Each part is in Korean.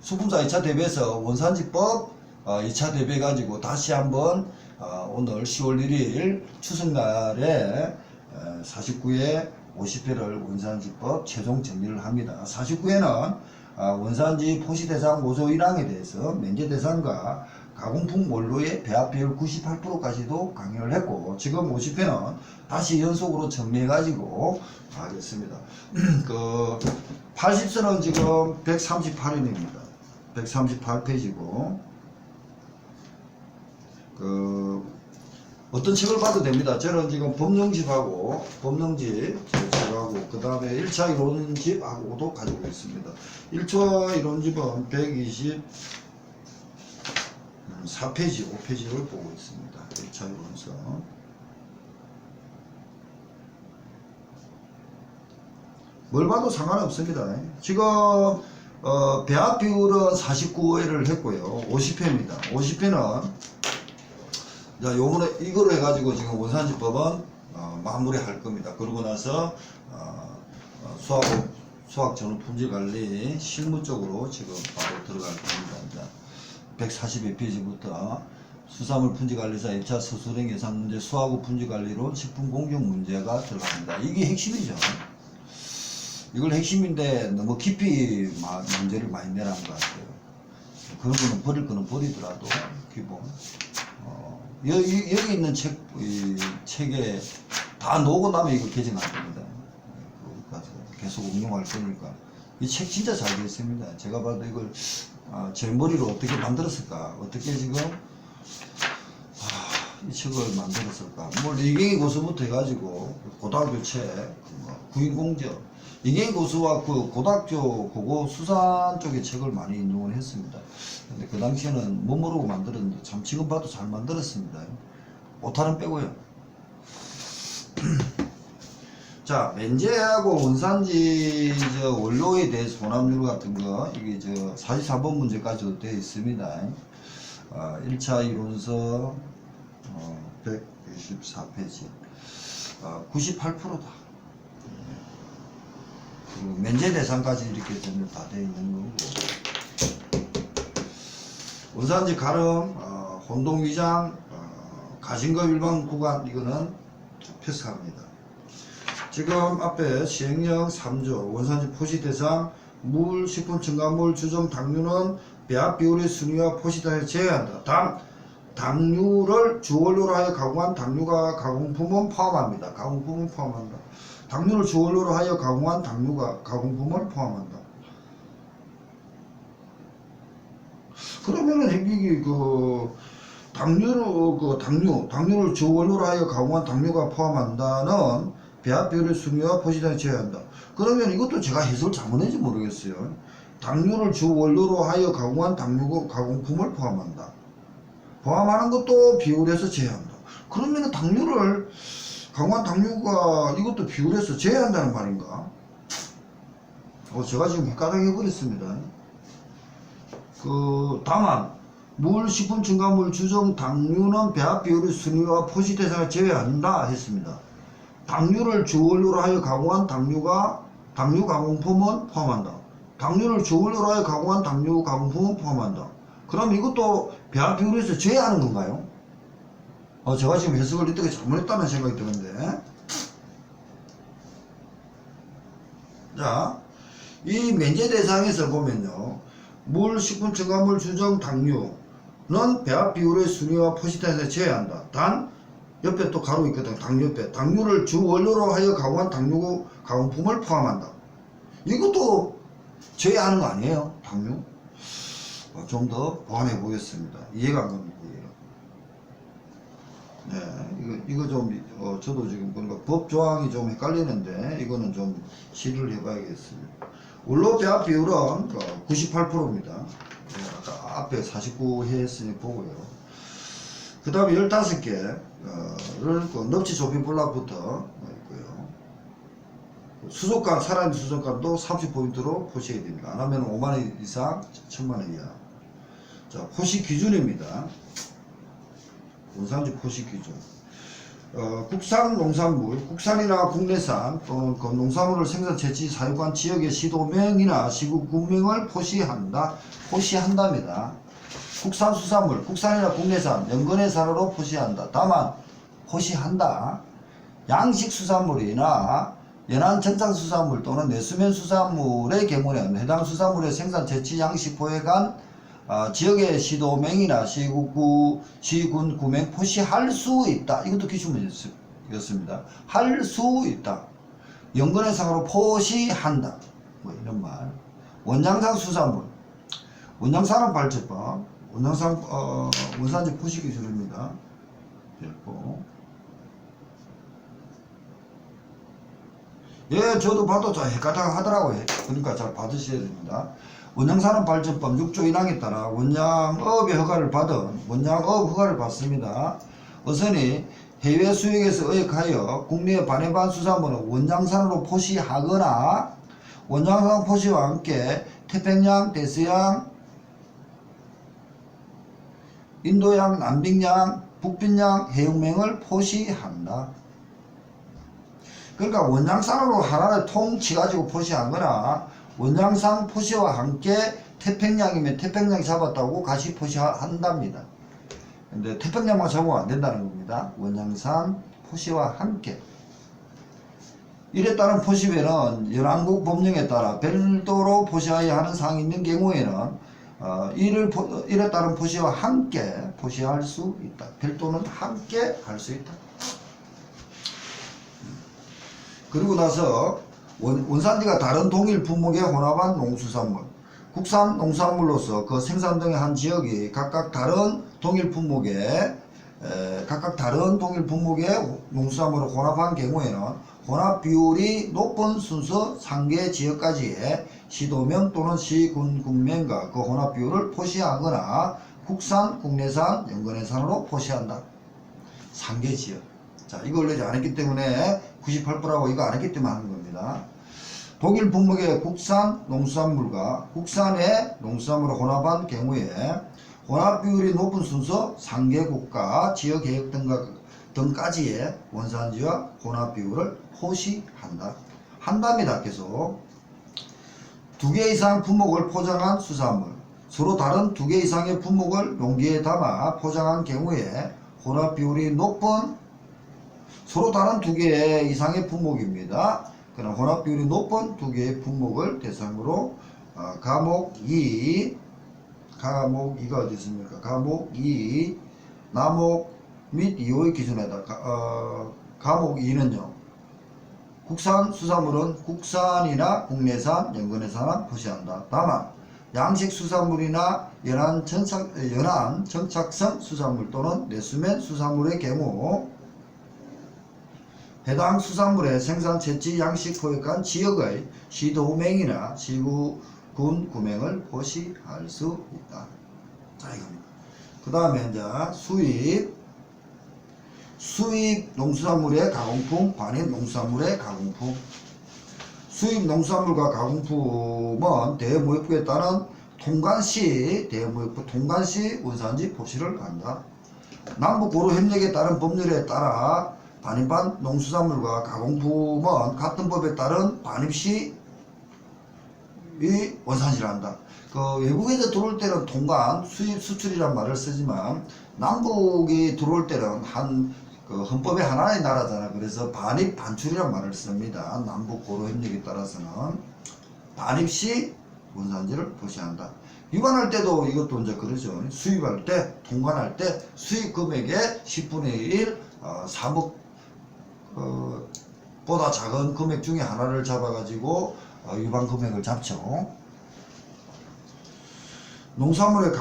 수분자 2차 대비해서 원산지법 2차 대비해 가지고 다시 한번 오늘 10월 1일 추석날에 49회 50회를 원산지법 최종 정리를 합니다. 49회는 원산지 포시대상 5조 1항에 대해서 면제대상과 가공품 원료의 배합 비율 98%까지도 강의를 했고, 지금 50회는 다시 연속으로 정리해 가지고 하겠습니다. 80선은 지금 138회입니다. 138페이지고 어떤 책을 봐도 됩니다. 저는 지금 법령집하고 책하고 그 다음에 1차 이론집하고도 가지고 있습니다. 1차 이론집은 124페이지 5페이지를 보고 있습니다. 1차 이론서 뭘 봐도 상관없습니다. 지금 배합 비율은 49회를 했고요. 50회입니다. 50회는 자, 요번에 이거로 해가지고 지금 원산지법은 마무리할 겁니다. 그러고 나서 수학 전후 품질 관리 실무 쪽으로 지금 바로 들어갈 겁니다. 142페이지부터 수산물 품질관리사 1차 수수령 예산 문제 수하고 품질관리론 식품 공정 문제가 들어갑니다. 이게 핵심이죠. 이걸 핵심인데 너무 깊이 문제를 많이 내라는 것 같아요. 그런 거는 버릴 거는 버리더라도 기본 여기 있는 책에 다 놓고 나면 이거 개정할 겁니다. 계속 응용할 거니까. 이 책 진짜 잘 되어 있습니다. 제가 봐도 이걸 제 머리로 어떻게 만들었을까? 어떻게 지금 이 책을 만들었을까? 뭐 이경희 고수부터 해가지고 고등학교 책, 구인공정, 이경희 고수와 그 고등학교 그거 수산 쪽의 책을 많이 인용을 했습니다. 근데 그 당시에는 못 모르고 만들었는데 참 지금 봐도 잘 만들었습니다. 오타는 빼고요. 자, 면제하고 원산지 원료에 대해서 혼합률 같은 거 이게 44번 문제까지도 되어 있습니다. 1차 이론서 124페이지 98%다. 그리고 면제 대상까지 이렇게 전부 다 되어 있는 거고, 원산지 가름, 혼동 위장, 가진급 일반 구간 이거는 패스합니다. 지금 앞에 시행령 3조 원산지 포시 대상 물, 식품 첨가물, 주정, 당류는 배합 비율의 순위와 포시 대상에 제외한다. 당류를 주원료로 하여 가공한 당류가 가공품은 포함합니다. 가공품은 포함한다. 당류를 주원료로 하여 가공한 당류가 가공품을 포함한다. 그러면은 이게 당류를 주원료로 하여 가공한 당류가 포함한다는 배합 비율의 순위와 포시단에 제외한다. 그러면 이것도 제가 해석을 잘못했는지 모르겠어요. 당류를 주원료로 하여 가공한 당류 가공품을 포함한다. 포함하는 것도 비율에서 제외한다. 그러면 당류를 가공한 당류가 이것도 비율에서 제외한다는 말인가? 제가 지금 헷갈리게 해버렸습니다. 다만 물, 식품 첨가물, 주정, 당류는 배합 비율의 순위와 포시 대상을 제외한다 했습니다. 당류를 주원료로 하여 가공한 당류 가공품은 포함한다. 당류를 주원료로 하여 가공한 당류 가공품은 포함한다. 그럼 이것도 배합 비율에서 제외하는 건가요? 제가 지금 해석을 이렇게 잘못했다는 생각이 드는데. 자, 이 면제 대상에서 보면요, 물, 식품 첨가물, 주정, 당류는 배합 비율의 순위와 포시 대상에서 제외한다. 단 옆에 또 가로 있거든. 당류 옆에 당류를 주 원료로 하여 가공한 당류 가공품을 포함한다. 이것도 제외하는 거 아니에요? 당류? 좀 더 보완해 보겠습니다. 이해가 안 갑니다. 네, 이거 좀 저도 지금 보니까 법 조항이 좀 헷갈리는데 이거는 좀 시를 해봐야겠습니다. 원료 배합 비율은 98%입니다. 아까 앞에 49회 했으니 보고요. 그 다음에 15개를 넙치 좁힌 블락부터 있고요. 수족관, 살아있는 수족관도 30포인트로 포시해야 됩니다. 안 하면 5만원 이상, 1000만원 이하. 자, 포시 기준입니다. 원산지 포시 기준. 국산 농산물, 국산이나 국내산 또는 그 농산물을 생산 채취 사육한 지역의 시도명이나 시군구명을 포시한답니다. 국산 수산물, 국산이나 국내산, 연근해산으로 포시한다. 다만 포시한다. 양식 수산물이나 연안 정상 수산물 또는 내수면 수산물의 경우는 해당 수산물의 생산 채취 양식 포획한 지역의 시도명이나 시군 구명 포시할 수 있다. 이것도 기출문제였습니다. 할 수 있다. 연근해상으로 포시한다. 뭐 이런 말. 원양산 수산물, 원양산업발전법, 원산지 포시 기술입니다. 예, 저도 봐도 좀 헷갈려 하더라고요. 그러니까 잘 받으셔야 됩니다. 원양산업발전법 6조 1항에 따라 원양업의 허가를 받습니다. 어선이 해외 수역에서 의획하여 국내에 반해반 수산물은 원양산으로 포시하거나 원양산 포시와 함께 태평양, 대서양, 인도양, 남빙양, 북빈양 해역맹을 포시한다. 그러니까 원양산으로 하나를 통치가지고 포시하거나 원양산 포시와 함께 태평양이면 태평양 잡았다고 같이 포시한답니다. 근데 태평양만 잡으면 안 된다는 겁니다. 원양산 포시와 함께. 이에 따른 포시배는 연안국 법령에 따라 별도로 포시하여야 하는 사항이 있는 경우에는 이에 따른 포시와 함께 포시할 수 있다. 별도는 함께 할 수 있다. 그리고 나서 원산지가 다른 동일 품목의 혼합한 농수산물, 국산 농산물로서 그 생산 등의 한 지역이 각각 다른 동일 품목의 농수산물을 혼합한 경우에는 혼합 비율이 높은 순서 상계 지역까지의 시도명 또는 시군구명과 그 혼합 비율을 포시하거나 국산, 국내산, 연근해산으로 포시한다. 상계 지역. 자, 이걸 내지 안 했기 때문에 98%라고 이거 안 했기 때문에 하는 겁니다. 동일 품목의 국산 농수산물과 국산의 농수산물을 혼합한 경우에 혼합 비율이 높은 순서 상계국가, 지역계획 등까지의 원산지와 혼합 비율을 포시한다. 한답니다. 계속. 2개 이상 품목을 포장한 수산물, 서로 다른 2개 이상의 품목을 용기에 담아 포장한 경우에 혼합 비율이 높은 서로 다른 2개 이상의 품목입니다. 그럼 혼합 비율이 높은 2개의 품목을 대상으로 과목 2가 어디 있습니까? 과목 2 남목 및 2호의 기준에다 과목 2는요. 국산 수산물은 국산이나 국내산, 연근해산은 포시한다. 다만 양식 수산물이나 연안 정착성 수산물 또는 내수면 수산물의 경우 해당 수산물의 생산 채취 양식 포획한 지역의 시도명이나 시군 구명을 포시할 수 있다. 자, 이겁니다. 그 다음에 이제 수입 농수산물의 가공품, 반입 농수산물의 가공품. 수입 농수산물과 가공품은 대무역부에 따른 통관시 원산지 포시를 한다. 남북고루협력에 따른 법률에 따라 반입한 농수산물과 가공품은 같은 법에 따른 반입시 원산지를 한다. 그 외국에서 들어올 때는 통관, 수입, 수출이란 말을 쓰지만 남북이 들어올 때는 그 헌법의 하나의 나라잖아. 그래서 반입, 반출이란 말을 씁니다. 남북고루협력에 따라서는 반입시 원산지를 포시한다. 유관할 때도 이것도 이제 그러죠. 수입할 때, 통관할 때 수입 금액의 10분의 1 3억 보다 작은 금액 중에 하나를 잡아가지고 유관 금액을 잡죠. 농산물의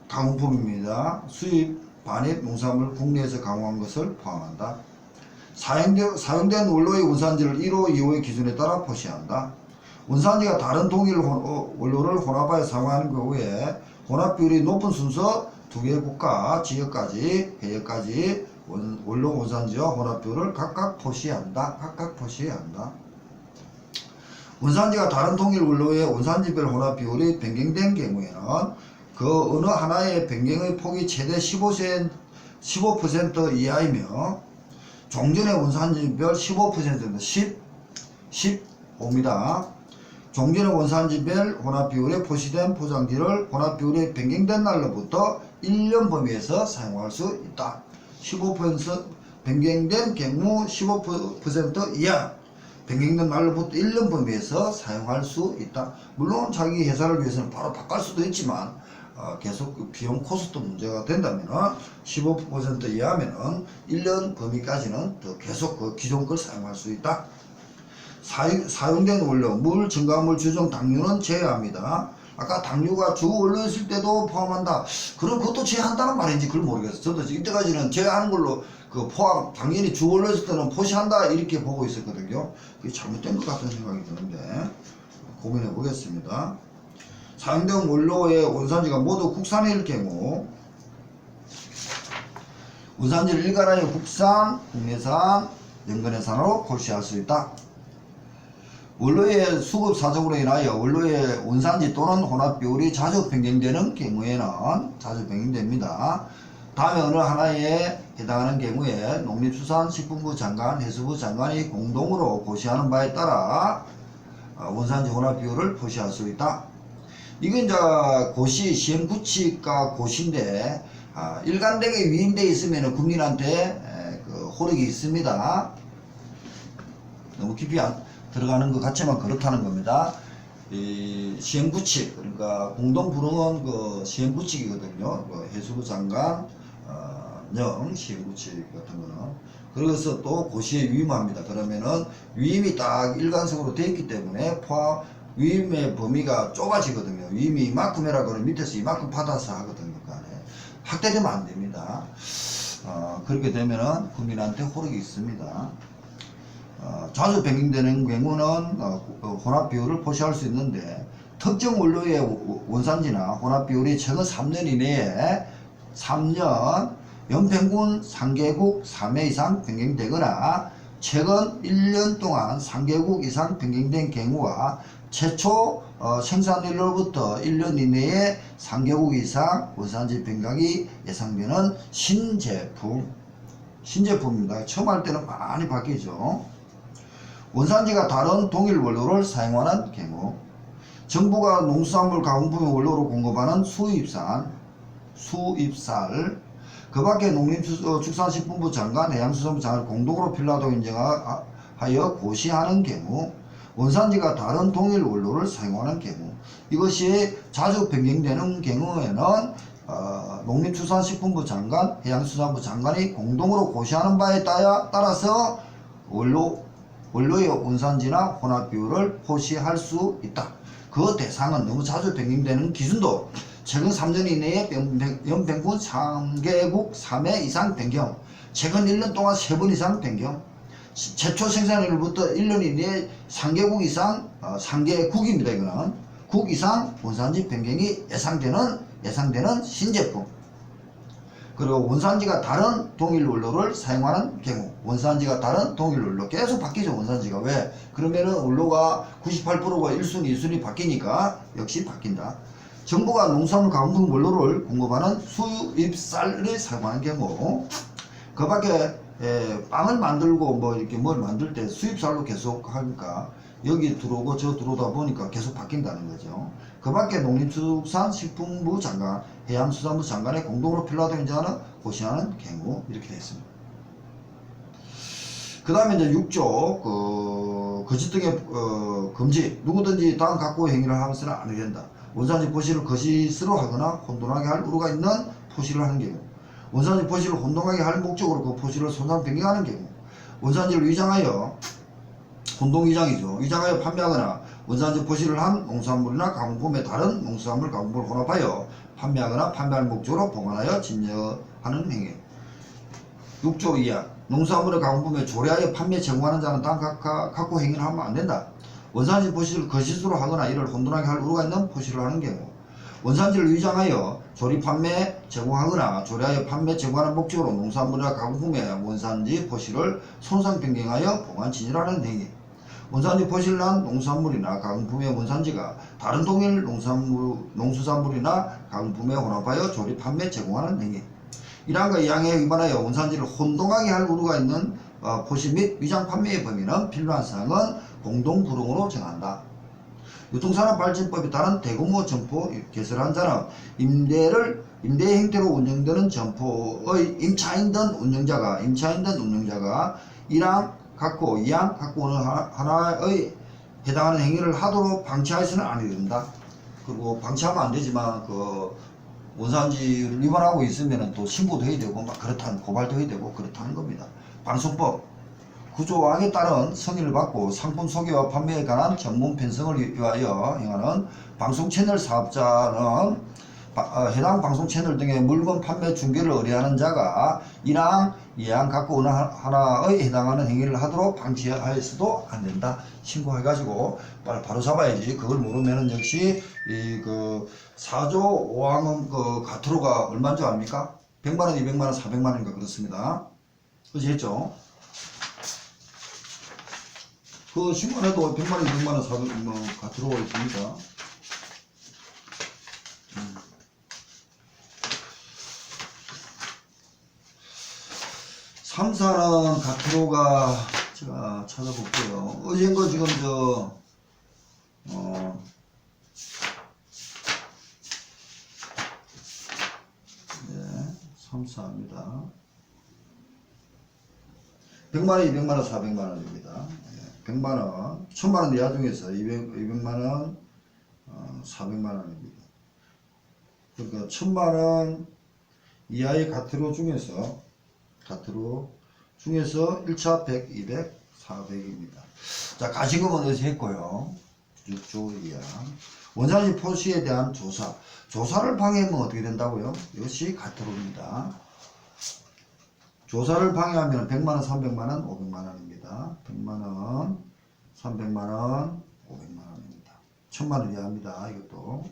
가공품입니다. 수입, 반입 농산물 국내에서 가공한 것을 포함한다. 사용된 원료의 원산지를 1호, 2호의 기준에 따라 포시한다. 원산지가 다른 동일 원료를 혼합하여 사용하는 경우에 혼합 비율이 높은 순서 2개 국가, 지역까지, 해역까지 원료 원산지와 혼합 비율을 각각 포시한다. 원산지가 다른 동일 원료의 원산지별 혼합 비율이 변경된 경우에는 그 어느 하나의 변경의 폭이 최대 15cm 15% 이하이며 종전의 원산지별 15%입니다. 15입니다. 종전의 원산지별 혼합비율에 표시된 포장지를 혼합비율이 변경된 날로부터 1년 범위에서 사용할 수 있다. 15% 변경된 경우 15% 이하 변경된 날로부터 1년 범위에서 사용할 수 있다. 물론 자기 회사를 위해서는 바로 바꿀 수도 있지만 계속 그 비용 코스트 문제가 된다면 15% 이하면은 1년 범위까지는 더 계속 그 기존 걸 사용할 수 있다. 사용된 원료, 물, 첨가물, 주정, 당류는 제외합니다. 아까 당류가 주 원료였을 때도 포함한다. 그럼 그것도 제외한다는 말인지 그걸 모르겠어요. 저도 이때까지는 제외하는 걸로 그 포함, 당연히 주 원료였을 때는 포시한다 이렇게 보고 있었거든요. 그게 잘못된 것 같은 생각이 드는데 고민해 보겠습니다. 사용된 원료의 원산지가 모두 국산일 경우 원산지를 일괄하여 국산, 국내산, 연근해산으로 표시할 수 있다. 원료의 수급 사정으로 인하여 원료의 원산지 또는 혼합 비율이 자주 변경되는 경우에는 자주 변경됩니다. 다음에 어느 하나에 해당하는 경우에 농림수산식품부 장관, 해수부 장관이 공동으로 고시하는 바에 따라 원산지 혼합 비율을 표시할 수 있다. 이건 이제 고시, 시행구칙과 고시인데 일관되게 위임되어 있으면 국민한테 그 호력이 있습니다. 너무 깊이 들어가는 것 같지만 그렇다는 겁니다. 이 시행구칙, 그러니까 공동불응은 그 시행구칙이거든요. 그 해수부 장관 령 시행구칙 같은 거는. 그래서 또 고시에 위임합니다. 그러면은 위임이 딱 일관성으로 되어 있기 때문에 위임의 범위가 좁아지거든요. 위임이 이만큼 해라 그러면 밑에서 이만큼 받아서 하거든요. 그 안에 확대되면 안 됩니다. 그렇게 되면은 국민한테 호력이 있습니다. 자주 변경되는 경우는 혼합 비율을 표시할 수 있는데 특정 원료의 원산지나 혼합 비율이 최근 3년 이내에 3년 연평균 3개국 3회 이상 변경되거나 최근 1년 동안 3개국 이상 변경된 경우와 최초 생산일로부터 1년 이내에 3개국 이상 원산지 변경이 예상되는 신제품입니다. 처음 할 때는 많이 바뀌죠. 원산지가 다른 동일 원료를 사용하는 경우, 정부가 농수산물 가공품의 원료로 공급하는 수입쌀, 그 밖에 농림축산식품부 장관, 해양수산부 장관을 공동으로 필요하다고 인정하여 고시하는 경우, 원산지가 다른 동일 원료를 사용하는 경우, 이것이 자주 변경되는 경우에는 농림축산식품부 장관, 해양수산부 장관이 공동으로 고시하는 바에 따라서 원료의 원산지나 혼합 비율을 표시할 수 있다. 그 대상은 너무 자주 변경되는 기준도 최근 3년 이내에 연평균 3개국 3회 이상 변경, 최근 1년 동안 3번 이상 변경, 최초 생산일부터 1년 이내에 3개국 이상, 3개국입니다. 이거는 국 이상 원산지 변경이 예상되는 신제품. 그리고 원산지가 다른 동일 원료를 사용하는 경우, 원산지가 다른 동일 원료 계속 바뀌죠. 원산지가 왜? 그러면은 원료가 98%가 1순위 2순위 바뀌니까 역시 바뀐다. 정부가 농산물 가공품 원료를 공급하는 수입쌀을 사용하는 경우, 그 밖에 빵을 만들고 뭐 이렇게 뭘 만들 때 수입쌀로 계속 하니까 여기 들어오고 저 들어오다 보니까 계속 바뀐다는 거죠. 그 밖에 농림축산식품부 장관, 해양수산부 장관의 공동으로 필요하다고 인정하는 고시하는 경우 이렇게 되어 있습니다. 그 다음에 이제 6조 거짓 등의 금지, 누구든지 다음 각고 행위를 하면서는 안 하게 된다. 원산지 포시를 거짓으로 하거나 혼돈하게 할 우려가 있는 포시를 하는 경우, 원산지 포시를 혼동하게 할 목적으로 그 포시를 손상 변경하는 경우, 원산지를 위장하여 혼동위장이죠. 위장하여 판매하거나 원산지 포시를 한 농산물이나 가공품에 다른 농수산물 가공품을 혼합하여 판매하거나 판매할 목적으로 보관하여 진열하는 행위. 6조 이하 농수산물의 가공품에 조리하여 판매 제공하는 자는 단 각고 행위를 하면 안 된다. 원산지 포시를 거짓으로 하거나 이를 혼돈하게 할 우려가 있는 포시를 하는 경우, 원산지를 위장하여 조리 판매 제공하거나 조리하여 판매 제공하는 목적으로 농산물이나 가공품의 원산지 포시를 손상 변경하여 보관 진열하는 행위. 원산지 포시를 한 농산물이나 가공품의 원산지가 다른 동일 농수산물이나 가공품에 혼합하여 조리 판매 제공하는 행위. 1항과 2항에 위반하여 원산지를 혼동하게 할 우려가 있는 포시 및 위장 판매의 범위는 필요한 사항은 공동불응으로 정한다. 유통산업발전법에 따른 대규모 점포 개설한 자는 임대 형태로 운영되는 점포의 임차인된 운영자가 1항 갖고 2항 갖고 어느 하나의 해당하는 행위를 하도록 방치하여서는 안 된다. 그리고 방치하면 안 되지만 그 원산지를 위반하고 있으면 또 신고도 해야 되고 막 그렇다는 고발도 해야 되고 그렇다는 겁니다. 방송법 구조항에 따른 승인을 받고 상품 소개와 판매에 관한 전문 편성을 위하여 행하는 방송 채널 사업자는 해당 방송 채널 등의 물건 판매 중개를 의뢰하는 자가 1항, 2항 갖고 어느 하나의 해당하는 행위를 하도록 방치하여서도 안 된다. 신고해가지고 바로 잡아야지. 그걸 모르면은 역시 이 그 4조 5항은 그 가트로가 얼마인 줄 압니까? 100만원, 200만원, 400만원인가 그렇습니다. 그지 했죠? 그 신고만 해도 100만원, 200만원, 400만원 가트로가 있습니다. 3, 4는 가트로가 제가 찾아볼게요. 어제인 거 지금 네, 3, 4입니다. 100만원, 200만원, 400만원입니다. 100만원, 1000만원 이하 중에서 200만원, 400만원입니다. 그러니까 1000만원 이하의 가트로 중에서 1차 100, 200, 400입니다. 자, 가시금은 어디서 했고요. 6조 이하. 원산지 포시에 대한 조사. 조사를 방해하면 어떻게 된다고요? 이것이 가트로입니다. 조사를 방해하면 100만원, 300만원, 500만원입니다. 100만원, 300만원, 500만원입니다. 1000만원 이하입니다. 이것도.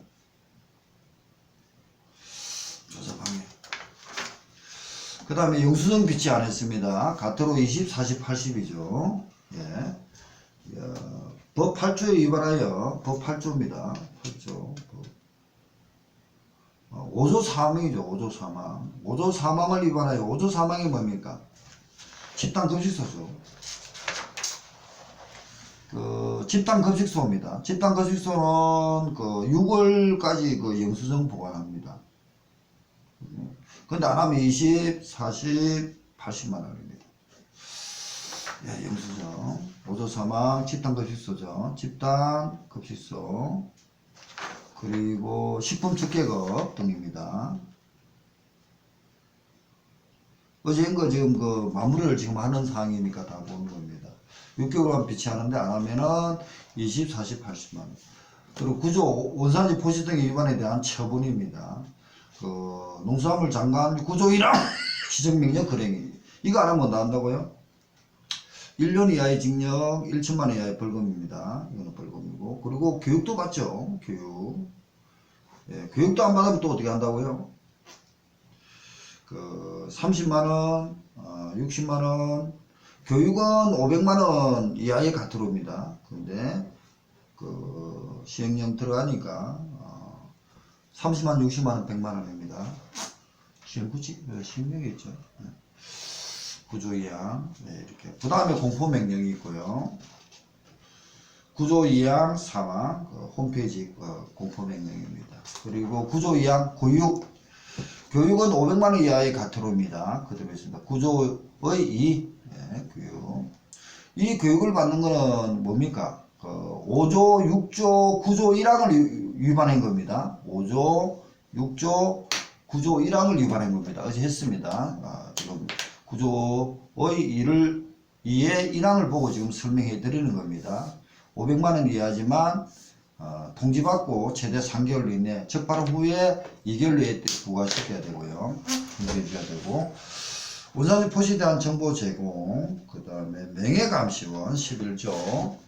조사 방해. 그 다음에 영수증 비치 안 했습니다. 가트로 20, 40, 80이죠. 예. 법 8조에 위반하여, 법 8조입니다. 8조. 5조 사망이죠. 5조 사망. 5조 사망을 위반하여, 5조 사망이 뭡니까? 집단 급식소죠. 그, 집단 급식소입니다. 집단 급식소는 그 6월까지 그 영수증 보관합니다. 근데 안 하면 20, 40, 80만원입니다. 예, 영수증. 5조 사망, 집단 급식소죠. 집단 급식소. 그리고 식품 특혜급 등입니다. 어제인 거 지금 그 마무리를 지금 하는 사항이니까 다 보는 겁니다. 6개월간 비치하는데 안 하면은 20, 40, 80만원. 그리고 구조, 원산지 포시 등의 위반에 대한 처분입니다. 그 농수산물 장관 구조 1항 시정명령 거행위. 이거 안 하면 나온다고요? 1년 이하의 징역, 1천만원 이하의 벌금입니다. 이거는 벌금이고. 그리고 교육도 받죠. 교육. 예, 교육도 안 받으면 또 어떻게 한다고요? 그 30만원, 60만원. 교육은 500만원 이하의 가트로입니다. 근데 그 시행령 들어가니까 30만, 60만원, 100만원입니다. 시행령이 있죠. 구조 2항. 네, 이렇게. 그 다음에 공포명령이 있고요. 구조 2항 사망. 홈페이지 공포명령입니다. 그리고 구조 2항 교육. 교육은 500만원 이하의 가트로입니다. 그대로 있습니다. 구조의 2. 네, 교육. 이 교육을 받는 거는 뭡니까? 5조, 6조, 9조 1항을 위반한 겁니다. 5조, 6조, 9조 1항을 위반한 겁니다. 어제 했습니다. 지금 9조의 2의 1항을 보고 지금 설명해 드리는 겁니다. 500만원 이하지만 통지받고 최대 3개월 이내 적발 후에 2개월 내에 부과시켜야 되고요. 통지해 줘야 되고, 원산지 포시에 대한 정보 제공, 그 다음에 명예감시원 11조,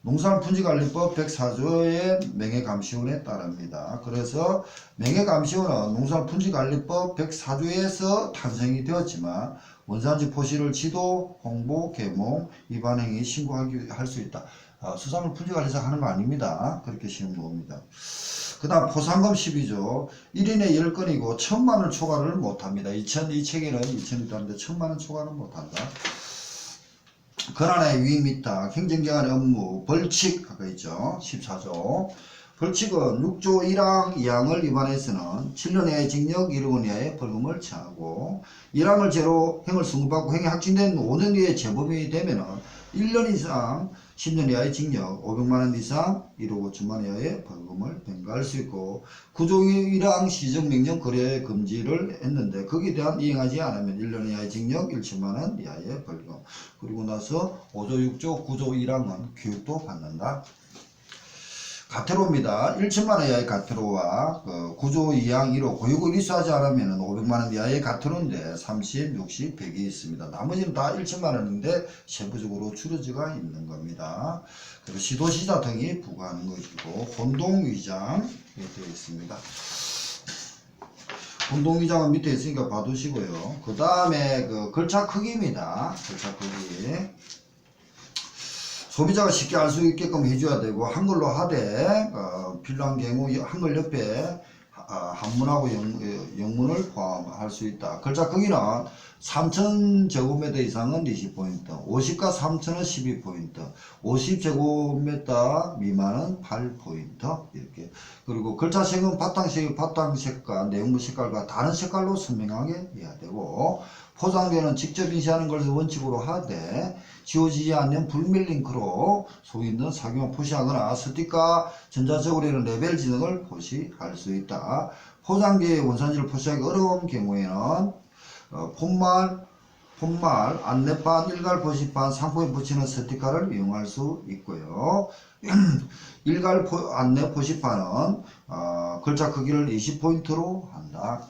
농산물분지관리법 104조의 명예감시원에 따릅니다. 그래서 명예감시원은 농산물분지관리법 104조에서 탄생이 되었지만 원산지 포시를 지도, 홍보, 계몽, 위반행위 신고할 수 있다. 수산물 분지관리사 하는 거 아닙니다. 그렇게 시험 나옵니다. 그 다음 포상금 10이죠. 1인에 10건이고 1000만원 초과를 못합니다. 이 책에는 2000이 있다는데 1000만원 초과는 못한다. 권한의 위임위탁, 행정기관의 업무, 벌칙 아까 있죠. 14조. 벌칙은 6조 1항 2항을 위반해서는 7년 이하의 징역 1억 이하의 벌금을 처하고 1항을 죄로 형을 선고받고 형이 확진된 5년 뒤에 재범이 되면은 1년 이상 10년 이하의 징역 500만원 이상 1억 5천만 이하의 벌금을 병가할 수 있고 9조 1항 시정명령 거래 금지를 했는데 거기에 대한 이행하지 않으면 1년 이하의 징역 1천만원 이하의 벌금. 그리고 나서 5조 6조 9조 1항은 교육도 받는다. 가태료입니다. 1천만원 이하의 가태료와 9조 2항 1호 고육을 입수하지 않으면 500만원 이하의 가태료인데 30, 60, 100이 있습니다. 나머지는 다 1천만원인데 세부적으로 줄여져가 있는 겁니다. 그리고 시도시자 등이 부과하는 것이고 혼동위장 되어 있습니다. 혼동위장은 밑에 있으니까 봐두시고요. 그 다음에 글자 크기입니다. 글자 크기. 소비자가 쉽게 알 수 있게끔 해줘야 되고 한글로 하되 필요한 경우 한글 옆에 한문하고 영문을 포함할 수 있다. 글자 크기는 3000제곱미터 이상은 20포인트, 50과 3000은 12포인트, 50제곱미터 미만은 8포인트 이렇게. 그리고 글자색은 바탕색과 내용물 색깔과 다른 색깔로 선명하게 해야 되고 포장되는 직접 인쇄하는 것을 원칙으로 하되 지워지지 않는 불밀 링크로 속에 있는 사기만 표시하거나 스티커 전자적으로는 레벨 지능을 표시할 수 있다. 포장지의 원산지를 표시하기 어려운 경우에는 폰말, 안내판, 일괄 표시판, 상품에 붙이는 스티커를 이용할 수 있고요. 일괄 안내 표시판은 글자 크기를 20포인트로 한다.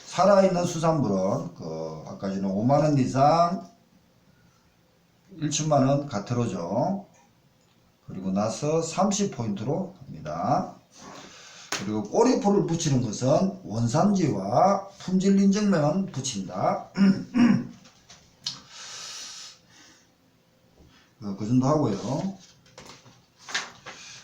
살아있는 수산물은 아까 전에 5만원 이상 1천만원 가태료죠. 그리고 나서 30포인트로 합니다. 그리고 꼬리표를 붙이는 것은 원산지와 품질 인증명은 붙인다. 그 정도 하고요.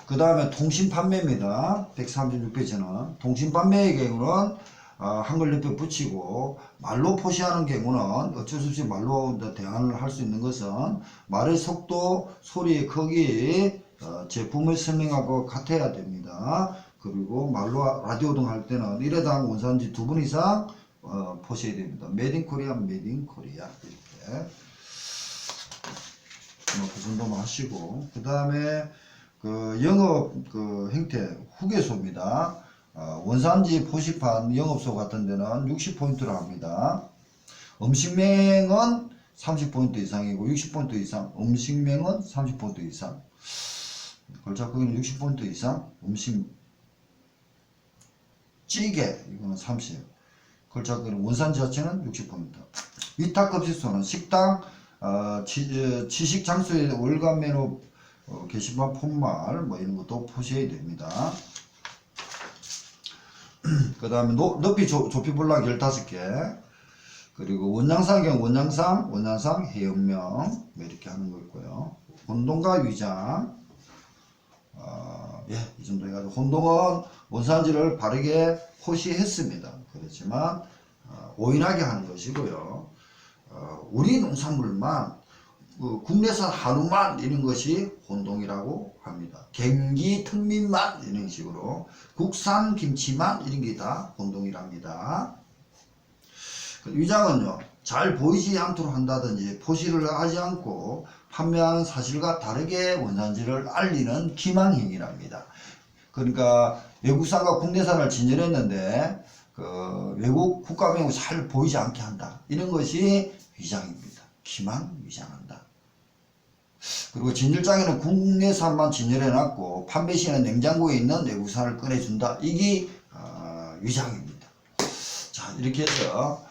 그 다음에 통신 판매입니다. 136페이지는 통신 판매의 경우는 한글 옆에 붙이고 말로 표시하는 경우는 어쩔 수 없이 말로 대안을 할 수 있는 것은 말의 속도, 소리의 크기, 제품을 설명하고 같아야 됩니다. 그리고 말로 라디오 등 할 때는 1회당 원산지 2분 이상 표시해야 됩니다. 메이드 인 코리아, 메이드 인 코리아 이렇게 그 정도만 하시고 그 다음에 영업 행태 후계소입니다. 원산지 표시판 영업소 같은 데는 60포인트로 합니다. 음식명은 30포인트 이상이고 60포인트 이상, 음식명은 30포인트 이상, 글자 크기는 60포인트 이상, 음식 찌개 이거는 30, 글자 크기는 원산지 자체는 60포인트. 위탁급식소는 식당, 취식장소의 월간 메뉴 게시판 폰말 이런 것도 표시해야 됩니다. 그 다음에 높이 좁히 볼락 15개. 그리고 원양상의 경우 원양상 해역명 이렇게 하는 거 있고요. 혼동과 위장 이 정도 해가지고 혼동은 원산지를 바르게 표시했습니다. 그렇지만 오인하게 하는 것이고요. 우리 농산물만 국내산 한우만 이런 것이 혼동이라고 합니다. 경기 특민만 이런 식으로 국산 김치만 이런 게 다 혼동이랍니다. 위장은요 잘 보이지 않도록 한다든지 표시를 하지 않고 판매하는 사실과 다르게 원산지를 알리는 기망행위랍니다. 그러니까 외국산과 국내산을 진열했는데 외국 국가명이 잘 보이지 않게 한다. 이런 것이 위장입니다. 기망 위장한다. 그리고 진열장에는 국내산만 진열해놨고 판매 시에는 냉장고에 있는 외국산을 꺼내준다. 이게 위장입니다. 자 이렇게 해서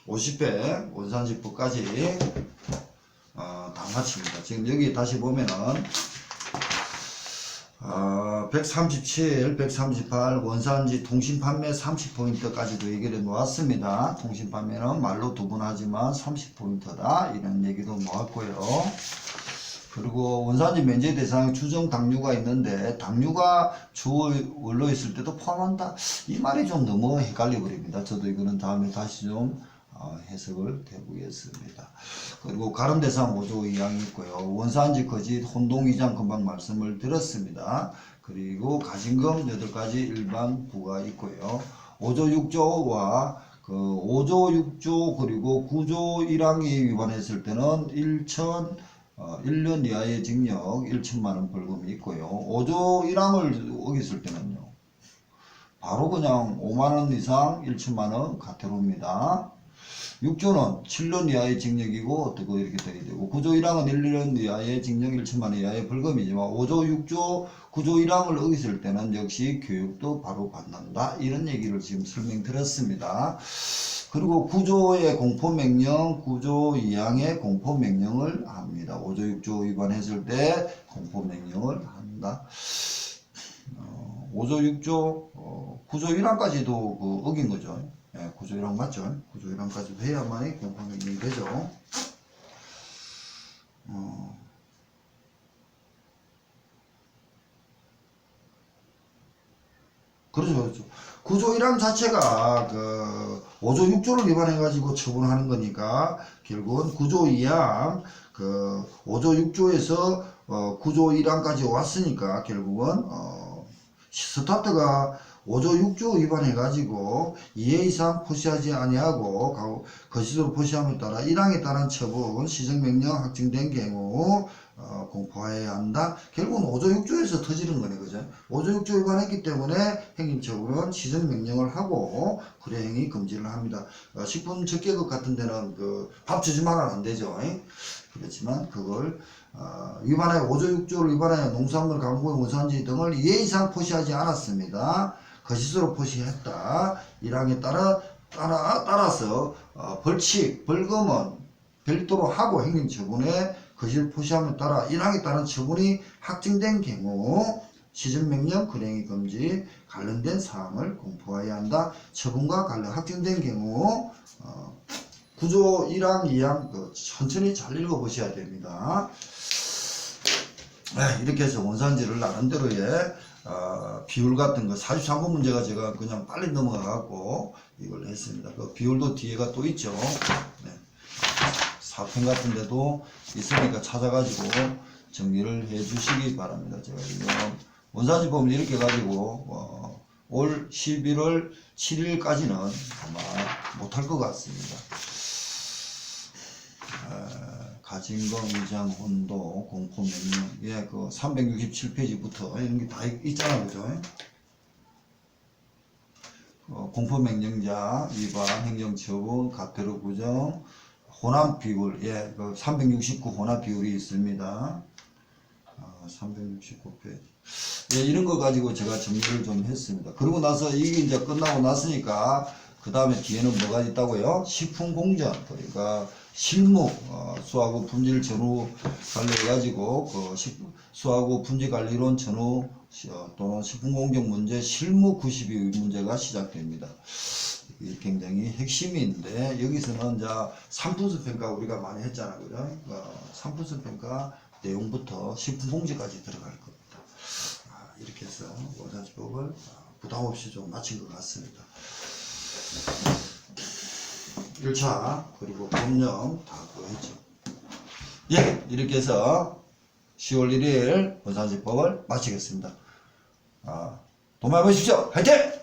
50회 원산지법까지 다 마칩니다. 지금 여기 다시 보면은 137, 138 원산지 통신 판매 30포인트까지도 얘기를 놓았습니다. 통신 판매는 말로 2번 하지만 30포인트다 이런 얘기도 놓았고요. 그리고 원산지 면제 대상 추정 당류가 있는데 당류가 주 원로 있을 때도 포함한다. 이 말이 좀 너무 헷갈려 버립니다. 저도 이거는 다음에 다시 좀 해석을 해보겠습니다. 그리고 가름 대상 5조 이항이 있고요. 원산지 거짓 혼동 위장 금방 말씀을 드렸습니다. 그리고 가징금 8가지 일반 부가 있고요. 5조 6조와 그 5조 6조 그리고 9조 1항이 위반했을 때는 1년 이하의 징역 1천만원 벌금이 있고요. 5조 1항을 어겼을 때는요. 바로 그냥 5만원 이상 1천만원 가태료입니다. 6조는 7년 이하의 징역이고 어떻게 이렇게 되게 되고 9조 1항은 1년 이하의 징역 1천만원 이하의 벌금이지만 5조 6조 9조 1항을 어겼을 때는 역시 교육도 바로 받는다. 이런 얘기를 지금 설명드렸습니다. 그리고 9조의 공포명령, 9조 2항의 공포명령을 합니다. 5조 6조 위반했을 때 공포명령을 한다. 5조 6조 9조 1항까지도 그 어긴 거죠. 예, 9조 1항 맞죠? 9조 1항까지도 해야만이 공포명령이 되죠. 그렇죠. 9조 1항 자체가 그 5조 6조를 위반해가지고 처분하는 거니까 결국은 9조 2항 그 5조 6조에서 9조 1항까지 왔으니까 결국은 스타트가 5조 6조 위반해가지고 2회 이상 포시하지 아니하고 거짓으로 포시함에 따라 1항에 따른 처분 시정명령 확정된 경우 공포해야 한다. 결국은 5조 6조에서 터지는 거네, 그죠? 5조 6조 위반했기 때문에 행정처분은 시정명령을 하고 불이행이 금지를 합니다. 식품 적개급 같은 데는 그 밥 주지 말아는 안 되죠. 그렇지만 그걸 위반하여 5조 6조를 위반하여 농산물, 광고, 원산지 등을 2회 이상 포시하지 않았습니다. 거짓으로 포시했다. 1항에 따라서 벌칙, 벌금은 별도로 하고 행정처분에 거짓 포시함에 따라 1항에 따른 처분이 확정된 경우 시정명령, 불이행이 금지 관련된 사항을 공포해야 한다. 처분과 관련 확정된 경우 9조 1항, 2항 천천히 잘 읽어보셔야 됩니다. 이렇게 해서 원산지를 나름대로의 비율 같은 거 43번 문제가 제가 그냥 빨리 넘어가갖고 이걸 했습니다. 그 비율도 뒤에가 또 있죠. 네. 4편 같은 데도 있으니까 찾아가지고 정리를 해 주시기 바랍니다. 제가 이거 원산지 보면 이렇게 가지고 올 11월 7일까지는 아마 못할 것 같습니다. 가징금, 위장, 혼도, 공포명령, 예, 그 367페이지부터 이런 게 다 있잖아요, 그죠? 공포명령자, 위반, 행정처분, 가태료 구정, 혼합 비율, 예, 그 369 혼합 비율이 있습니다. 369페이지. 예, 이런 거 가지고 제가 정리를 좀 했습니다. 그러고 나서 이게 이제 끝나고 났으니까 그 다음에 뒤에는 뭐가 있다고요? 식품공정, 그러니까 실무, 수하고 품질 전후 관리해가지고 그 수하고 품질 관리론 전후 또는 식품공정 문제 실무 92 문제가 시작됩니다. 이게 굉장히 핵심인데 여기서는 이제 3분수 평가 우리가 많이 했잖아요, 그죠? 3분수 평가 내용부터 식품공정까지 들어갈 겁니다. 이렇게 해서 원산지법을 부담 없이 좀 마친 것 같습니다. 1차 그리고 법령 다 그거 했죠. 예, 이렇게 해서 10월 1일 원산지법을 마치겠습니다. 도마해 보십시오. 화이팅!